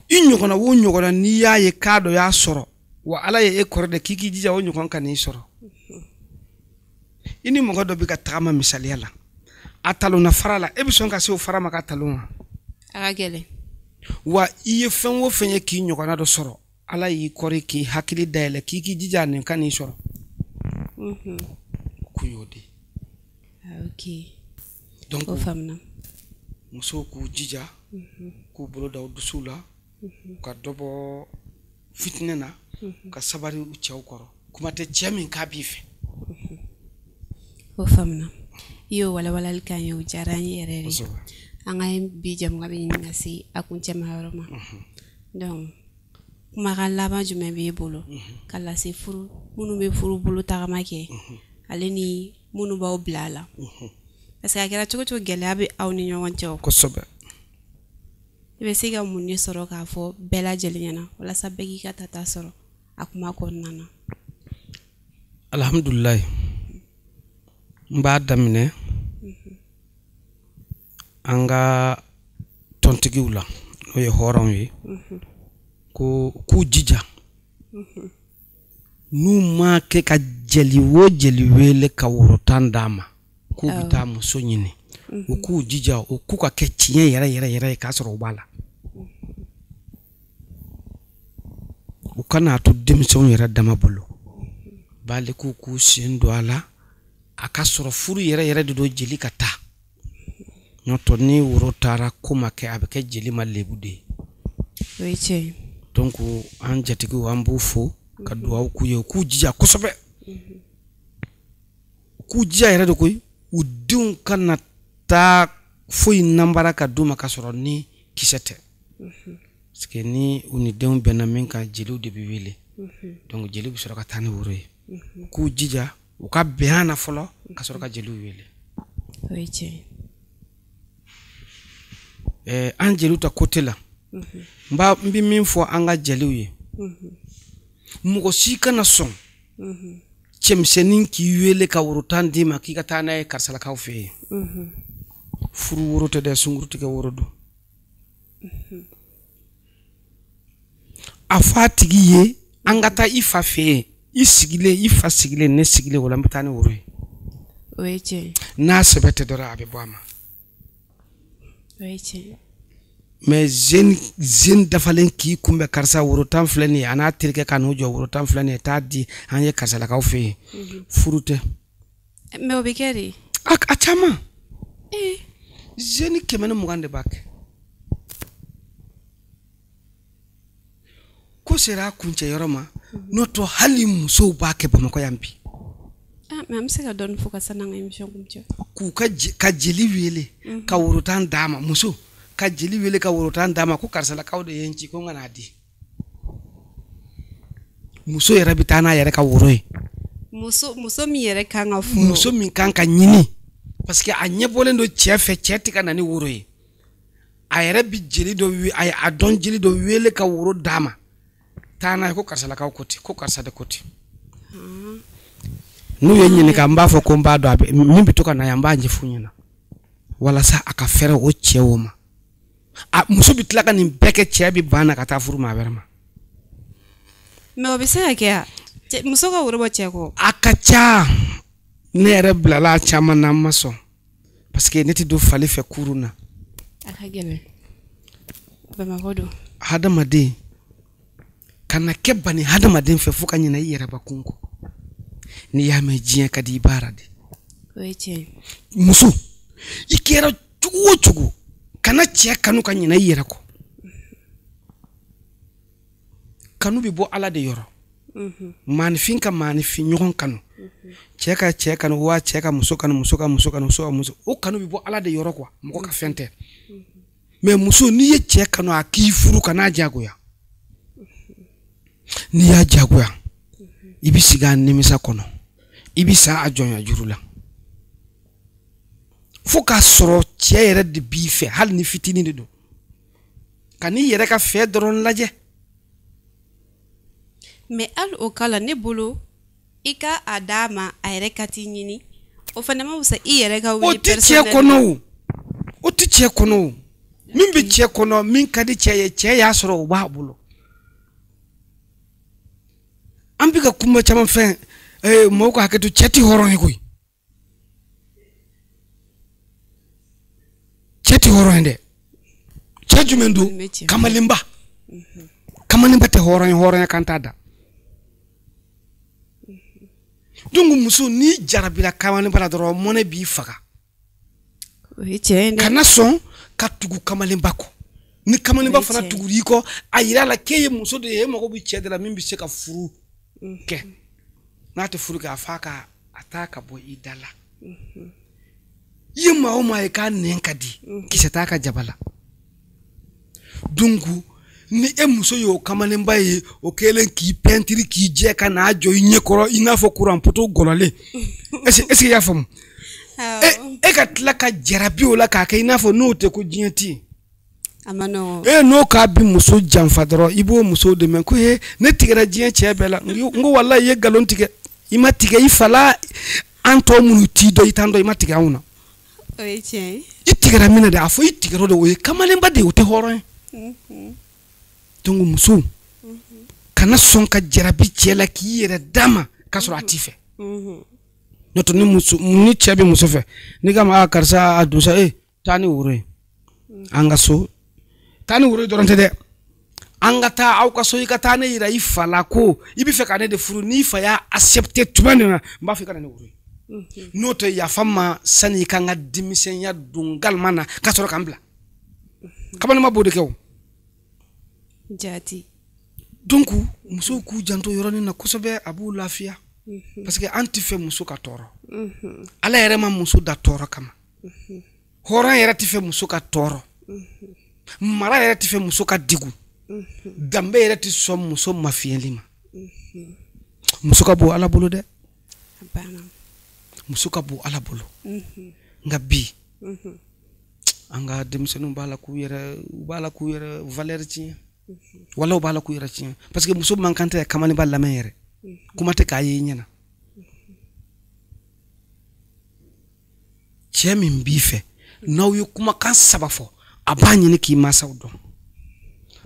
i ɲɔgɔnna wo ɲɔgɔnna n'i y'a ye k'a dɔ y'a sɔrɔ wa ala ye e kɔrɔ de k'i k'i jija o ɲɔgɔn ka n'i sɔrɔ i ni mɔgɔ dɔ bɛ ka tagama misaliya la a talonna fara la e bɛ sɔn ka se o fara ma ka talon wa a ka gɛlɛn wa i ye fɛn o fɛn ye k'i ɲɔgɔnna dɔ sɔrɔ ala y'i kɔri k'i hakili dayɛlɛ k'i k'i jija nin ka n'i sɔrɔ kun y'o de ok donc o faamuna musow k'u jija k'u bolo da u dusuw la ka dɔ bɔ fitinɛ na ka sabari u cɛw kɔrɔ kuma tɛ cɛ min k'a b'i fɛ o faamuna i y'o walawalali kan ye o diyara an ye yɛrɛ de an ka bi jamuga bɛ ɲini ka se a kuncɛma yɔrɔ ma donc kumakan laban jumɛn b'e bolo ka lase furu minnu bɛ furu bolo tagama kɛ ale ni minnu b'aw bila a la parce que a kɛra cogo cogo gɛlɛya bɛ aw ni ɲɔgɔn cɛ o kosɛbɛ i bɛ se ka mun de sɔrɔ k'a fɔ bɛɛ lajɛlen ɲɛna walasa bɛɛ k'i ka tata sɔrɔ a kuma kɔnɔna na alhamdulilayi n b'a daminɛ an ka tɔntigiw la n'o ye hɔrɔnw ye ko k'u jija n'u ma kɛ ka jeli o jeli wele ka worotan d'a ma k'u bɛ taa muso ɲini u k'u jija o k'u ka kɛ tiɲɛ yɛrɛ yɛrɛ yɛrɛ ye k'a sɔrɔ u b'a la u kana to denmisɛnw yɛrɛ dama bolo b'ale k'u sen don a la a ka sɔrɔ furu yɛrɛ yɛrɛ de don jeli ka taa n'o ni woro taara ko ma kɛ a bɛ kɛ jeli ma lebu de ye o ye tiɲɛ ye donc an jatigiw an b'u fo ka dugawu k'u ye u k'u jija kosɛbɛ u k'u jija yɛrɛ de koyi u denw kana taa foyi nanbara ka d'u ma ka sɔrɔ ni kisɛ tɛ parce que ni u ni denw bɛnna min kan jeliw de bɛ wele donc jeliw bɛ sɔrɔ ka taa ni woro ye u k'u jija u ka bɛn a na fɔlɔ ka sɔrɔ ka jeliw wele o ye tiɲɛ ye an jeliw ta côté la n bɛ min fɔ an ka jeliw ye mɔgɔ si kana sɔn cɛmisɛnnin k'i wele ka worotan d'i ma k'i ka taa n'a ye karisalakaw fɛ yen furu woro tɛ dɛ sunkuru tigɛ woro don a fɔ a tigi ye an ka taa i fa fɛ yen i sigilen i fa sigilen ne sigilen wala n bɛ taa ni woro ye o ye tiɲɛ ye n'a sɛbɛ tɛ dɔrɔn a bɛ bɔ a ma o ye tiɲɛ ye mais jeune dafalen k'i kunbɛn karisa worotan filɛ nin ye a n'a terikɛ ka n'u jɔ worotan filɛ nin ye t'a di an ye karisalakaw fɛ yen furu tɛ mais o bɛ kɛ de a caman jeune 120 de b'a kɛ ko sera a kuncɛ yɔrɔ ma n'o tɔ hali musow b'a kɛ bamakɔ yan bi mais an bɛ se ka dɔɔni fɔ ka sanni an ka émission kuncɛ k'u ka jeli wele ka worotan d'a ma muso ka jeli wele ka worotan d'a ma ko karisalakaw de ye n ci ko n ka n'a di muso yɛrɛ bɛ taa n'a yɛrɛ ka woro ye muso min yɛrɛ kan ka furu muso min kan ka ɲini parce que a ɲɛbɔlen don cɛ fɛ cɛ tɛ ka na ni woro ye a yɛrɛ bɛ jeli dɔ a dɔn jeli dɔ wele ka woro d'a ma taa n'a ye ko karisalakaw ko ten ko karisa de ko ten n'u ye ɲininka n b'a fɔ ko n b'a dɔn min bɛ to ka na yan n b'a ɲɛf'u ɲɛna walasa a ka fɛrɛ o cɛ o ma a muso bɛ tila ka nin bɛɛ kɛ cɛ bɛ ban na ka taa furu maa wɛrɛ ma mais o bɛ se ka kɛ muso ka woro bɔ cɛ kɔ a ka ca ne yɛrɛ bilala a caman na n ma sɔn parce que ne tɛ don fali fɛ kurun na a ka gɛlɛn bamakɔ don hadamaden kana kɛ bani hadamaden fɛ fo ka ɲinɛ i yɛrɛbakun kɔ n'i y'a mɛn diɲɛ ka di i baara de o ye tiɲɛ ye muso i kɛra cogo o cogo kana cɛ kanu ka ɲinɛ i yɛrɛ kɔ kanu bɛ bɔ ala de yɔrɔ maanifin ka maanifin ɲɔgɔn kanu cɛ ka cɛ kanu wa cɛ ka muso kanu muso ka muso kanu muso ka muso o kanu bɛ bɔ ala de yɔrɔ quoi mɔgɔ ka fɛn tɛ mais muso n'i ye cɛ kanu a k'i furu kana jagoya n'i y'a jagoya i bɛ sigi a nimisa kɔnɔ i bɛ sa a jɔnya juru la fo k'a sɔrɔ cɛ yɛrɛ de b'i fɛ hali ni fitinin de don ka n'i yɛrɛ ka fɛ dɔrɔn lajɛ mais hali o kala ne bolo i ka a d'a ma a yɛrɛ ka t'i ɲini o fana ma wusa i yɛrɛ ka wuli personnellement o tɛ cɛ kɔnɔ o min bi cɛ kɔnɔ min ka di cɛ ye cɛ y'a sɔrɔ o b'a bolo an bi ka kuma caman fɛn mɔgɔw ka hakɛ to cɛ ti hɔrɔn ye koyi cɛ ti hɔrɔn ye dɛ cɛ jumɛn don kamalenba kamalenba tɛ hɔrɔn ye hɔrɔnya kan t'a da donc muso ni jarabira kamalenba la dɔrɔn mɔnɛ b'i faga kana sɔn ka tugu kamalenba kɔ ni kamalenba fana tuguri kɔ a yira la k'e ye muso de ye e mago bi cɛ de la min bi se ka furu kɛ n'a tɛ furu kɛ a fa ka a taa ka bɔ i da la i ye maa o maa ye k'a nɛn ka di kisɛ t'a ka jaba la donc ni e muso ye o kamalenba ye o kɛlen k'i pɛntiri k'i jɛ ka n'a jɔ i ɲɛkɔrɔ i n'a fɔ kuran poto gɔlɔlen est-ce que i y'a faamu e ka tila ka jarabi o la k'a kɛ i n'a fɔ n'o tɛ ko diɲɛ ti ye n'o k'a bi muso janfa dɔrɔn i b'o muso dɛmɛ ko ne tigɛra diɲɛ cɛ bɛɛ la n ko walahi i ye nkalon tigɛ i ma tigɛ i fala an tɔ minnu t'i dɔn i t'an dɔn i ma tigɛ anw na i tigɛra min na de a fɔ i tigɛra o de o ye kamalenba de ye o tɛ hɔrɔn ye donc muso kana sɔn ka jarabi cɛ la k'i yɛrɛ d'a ma k'a sɔrɔ a t'i fɛ n'o tɛ ni cɛ bɛ muso fɛ ni ka ma karisa a dosa taa ni woro ye an ka so taa ni woro dɔrɔn tɛ dɛ an ka taa aw ka so i ka taa ne yira i fa la ko i bɛ fɛ ka ne de furu n'i fa y'a accepté tuma min na n b'a fɔ i ka na ne woro ye n'o tɛ yafa ma sani i ka n ka denmisɛnya don galama na ka sɔrɔ ka n bila kamalenma b'o de kɛ o jati donc musow k'u janto yɔrɔnin na kosɛbɛ a b'u lafiya parce que an tɛ fɛ muso ka tɔɔrɔ ala yɛrɛ ma muso da tɔɔrɔ kama hɔrɔn yɛrɛ tɛ fɛ muso ka tɔɔrɔ mara yɛrɛ tɛ fɛ muso ka digu danbe yɛrɛ tɛ sɔn muso mafiyɛli ma muso ka bon ala bolo dɛ muso ka bon ala bolo nka bi an ka denmisɛnninw b'a la k'u yɛrɛ valeur tiɲɛ wala u b'a la k'u yɛrɛ tiɲɛ parce que muso man kan tɛ kamalenba lamɛn yɛrɛ kuma tɛ k'a ye i ɲɛna cɛ min b'i fɛ n'aw ye kumakan saba fɔ a b'a ɲini k'i mansaw dɔn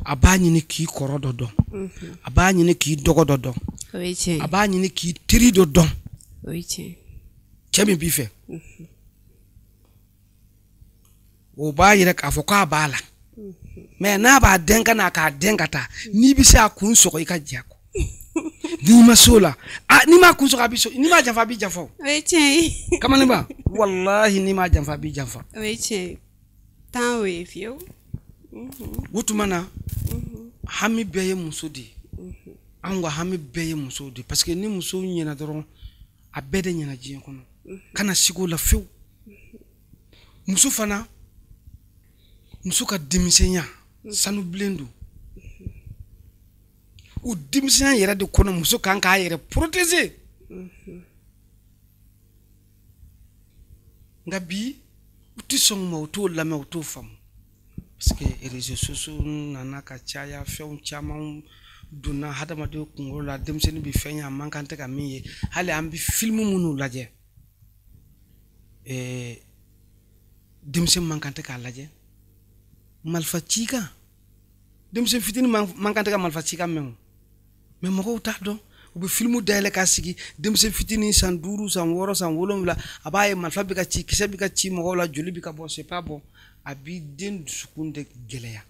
a b'a ɲini k'i kɔrɔ dɔ dɔn a b'a ɲini k'i dɔgɔ dɔ dɔn a b'a ɲini k'i teri dɔ dɔn cɛ min b'i fɛ o b'a yɛrɛ k'a fɔ k'a b'a la mais n'a b'a den ka na k'a den ka taa n'i bɛ se a kun sɔgɔ i ka jɛ ko n'i ma so la n'i ma kun sɔgɔ a bɛ so n'i ma janfa a b'i janfa o ye tiɲɛ ye kamalenba walahi n'i ma janfa a b'i janfa o ye tiɲɛ ye tan o ye fiyewu o tuma na hami bɛɛ ye muso de ye an ka hami bɛɛ ye muso de parce que ni muso ɲɛna dɔrɔn a bɛɛ de ɲɛna diɲɛ kɔnɔ kana sigi o la fewu muso fana muso ka denmisɛnya sanu bilen don o denmisɛnya yɛrɛ de kɔnɔ muso kan k'a yɛrɛ protéger nka bi u tɛ sɔn ma u t'o lamɛn u t'o faamu parce que réseaux sociaux nana ka caya fɛnw caman donna hadamadenw kunkolo la denmisɛnnin bɛ fɛn ye a man kan tɛ ka min ye hali an bɛ film minnu lajɛ denmisɛnnin man kan tɛ k'a lajɛ marifa ci kan denmisɛnnin fitinin man kan tɛ ka marifa ci kan mɛn o mais mɔgɔw t'a dɔn u bɛ film dayɛlɛ k'a sigi denmisɛnnin fitinin san 5 san 6 san 7 a b'a ye marifa bɛ ka ci kisɛ bɛ ka ci mɔgɔw la joli bɛ ka bɔ c'est pas bon a b'i den dusukun de gɛlɛya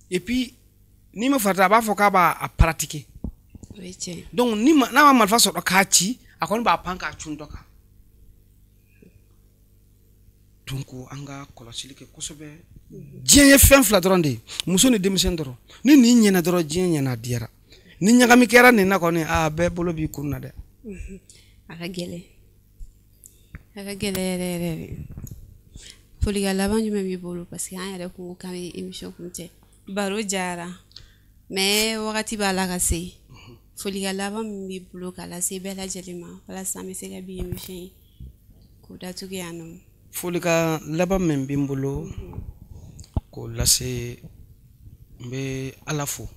et puis n'i ma farati a b'a fɔ k'a b'a pratiquer donc n'a ma marifa sɔrɔ k'a ci a kɔni b'a pan k'a cun dɔ kan donc an ka kɔlɔsili kɛ kosɛbɛ diɲɛ ye fɛn fila dɔrɔn de ye muso ni denmisɛnnin dɔrɔn ni nin ɲɛna dɔrɔn diɲɛ ɲɛna diyara ni ɲagami kɛra nin na kɔni bɛɛ bolo b'i kun na dɛ a ka gɛlɛn yɛrɛ yɛrɛ folikan laban jumɛn b'i bolo parce que an yɛrɛ ko k'an bɛ émission kun cɛ baro jara mais wagati b'a la ka se folikan laban min b'i bolo k'a lase bɛɛ lajɛlen ma walasa an bɛ se ka bi émission ye k'o datugu yan nɔ folikan laban min bɛ n bolo k'o lase n bɛ ala fo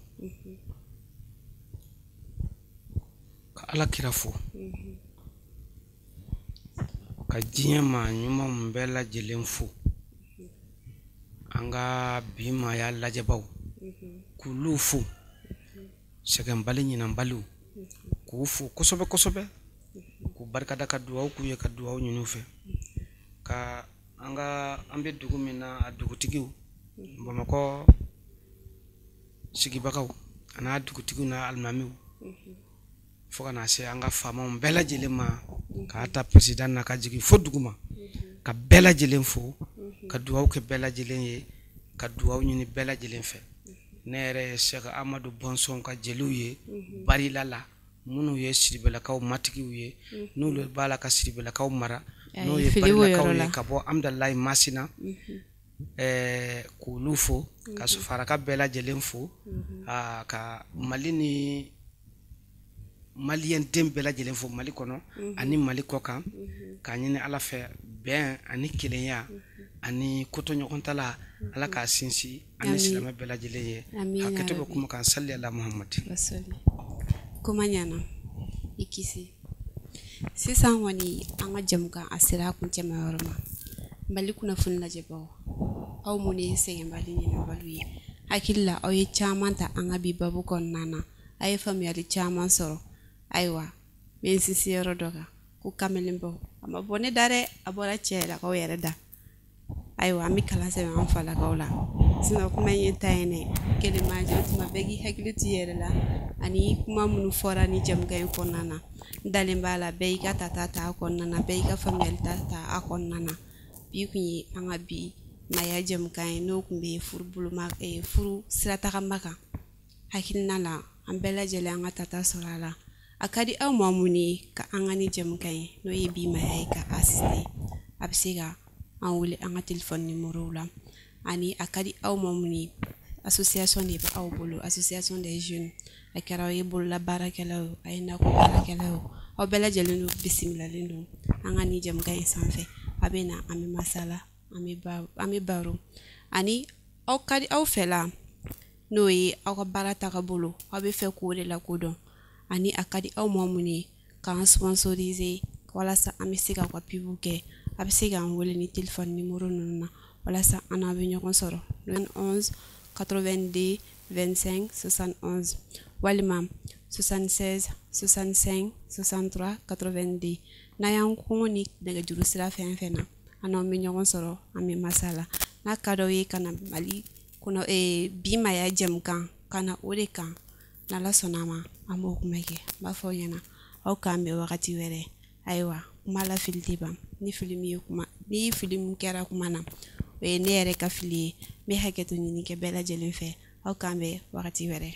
ka ala kira fo ka diɲɛ maa ɲumanw bɛɛ lajɛlen fo an ka bi maaya lajɛbaw k'olu fo sɛgɛnbali ɲinanbaliw k'u fo kosɛbɛ kosɛbɛ k'u barikada ka duwawu k'u ye ka duwawu ɲini u fɛ ka an bɛ dugu min na a dugutigiw Bamakɔ sigibagaw an'a dugutigiw n'a alimamiw fo ka na se an ka faamaw bɛɛ lajɛlen ma k'a ta président na ka jigin fo duguma ka bɛɛ lajɛlen fo ka duwawu kɛ bɛɛ lajɛlen ye ka duwawu ɲini bɛɛ lajɛlen fɛ ne yɛrɛ ye Sɛk Amadu Bɔnsɔn ka jeliw ye Barila la minnu ye Sidibelakaw matigiw ye n'olu b'a la ka Sidibelakaw mara n'o ye Barilakaw ye ka bɔ Amdalayi Masina k'olu fo ka Sofaraka bɛɛ lajɛlen fo ka Mali ni Maliyɛn den bɛɛ lajɛlen fo Mali kɔnɔ ani Mali kɔkan k'a ɲini Ala fɛ bɛn ani kelenya ani kotoɲɔgɔntala Ala k'a sinsin ani silamɛ bɛɛ lajɛlen ye hakɛto bɛ kuma kan sali ala Muhamadi kuma ɲana i kisi sisan kɔni an ka jamukan a sera a kuncɛma yɔrɔ ma Mali kunnafoni lajɛbaw aw mun ye sɛgɛnbali ɲinanbaliw ye hakili la aw ye caman ta an ka bi babu kɔnɔna na a ye faamuyali caman sɔrɔ ayiwa mɛ sinsin yɔrɔ dɔ kan ko kamelenbaw a ma bɔ ne da dɛ a bɔra cɛlakaw yɛrɛ da ayiwa an bɛ kalan sɛbɛn an falakaw la sinon kuma in ye ta ye ne kelen maa jɛ tuma bɛɛ k'i hakili to i yɛrɛ la ani kuma minnu fɔra ni jamukan in kɔnɔna na n dalen b'a la bɛɛ y'i ka tata ta a kɔnɔna na bɛɛ y'i ka faamuyali ta a kɔnɔna na bi kun ye an ka bi maya jamukan ye n'o kun bɛ furu siratagama kan hakilina la an bɛɛ lajɛlen an ka tata sɔrɔ a la a ka di aw ma mun ye ka an ka ni jamukan ye n'o ye bi maya ye ka asiste a bɛ se ka an wele an ka telefɔni nimorow la ani a ka di aw ma mun ye association de bɛ aw bolo association des jeunes a kɛra aw ye bolola baarakɛlaw a ye nakɔ baarakɛlaw aw bɛɛ lajɛlen don bisimilalen don an ka ni jamukan in sanfɛ a bɛ na an bɛ masala an bɛ baro ani aw ka di aw fɛ la n'o ye aw ka baara taga bolo aw bɛ fɛ k'o de lakodɔn ani a ka di aw ma mun ye k'an sponsoriser walasa an bɛ se ka pibu kɛ a bɛ se k'an wele ni telefɔni nimoro ninnu na walasa an n'aw bɛ ɲɔgɔn sɔrɔ 91 82 25 71 walima 76 65 63 82 n'a y'an kɔngɔ ni nɛgɛjuru sira fɛn fɛn na an n'aw bɛ ɲɔgɔn sɔrɔ an bɛ masala n'a ka d'aw ye ka na Mali kɔnɔ bi maya jamukan ka na o de kan n'Ala sɔnna ma an b'o kuma kɛ n b'a fɔ aw ɲɛna aw k'an bɛn wagati wɛrɛ ayiwa kuma la fili tɛ ban ni fili min kɛra kuma na o ye ne yɛrɛ ka fili ye n bɛ hakɛto ɲini kɛ bɛɛ lajɛlen fɛ aw k'an bɛn wagati wɛrɛ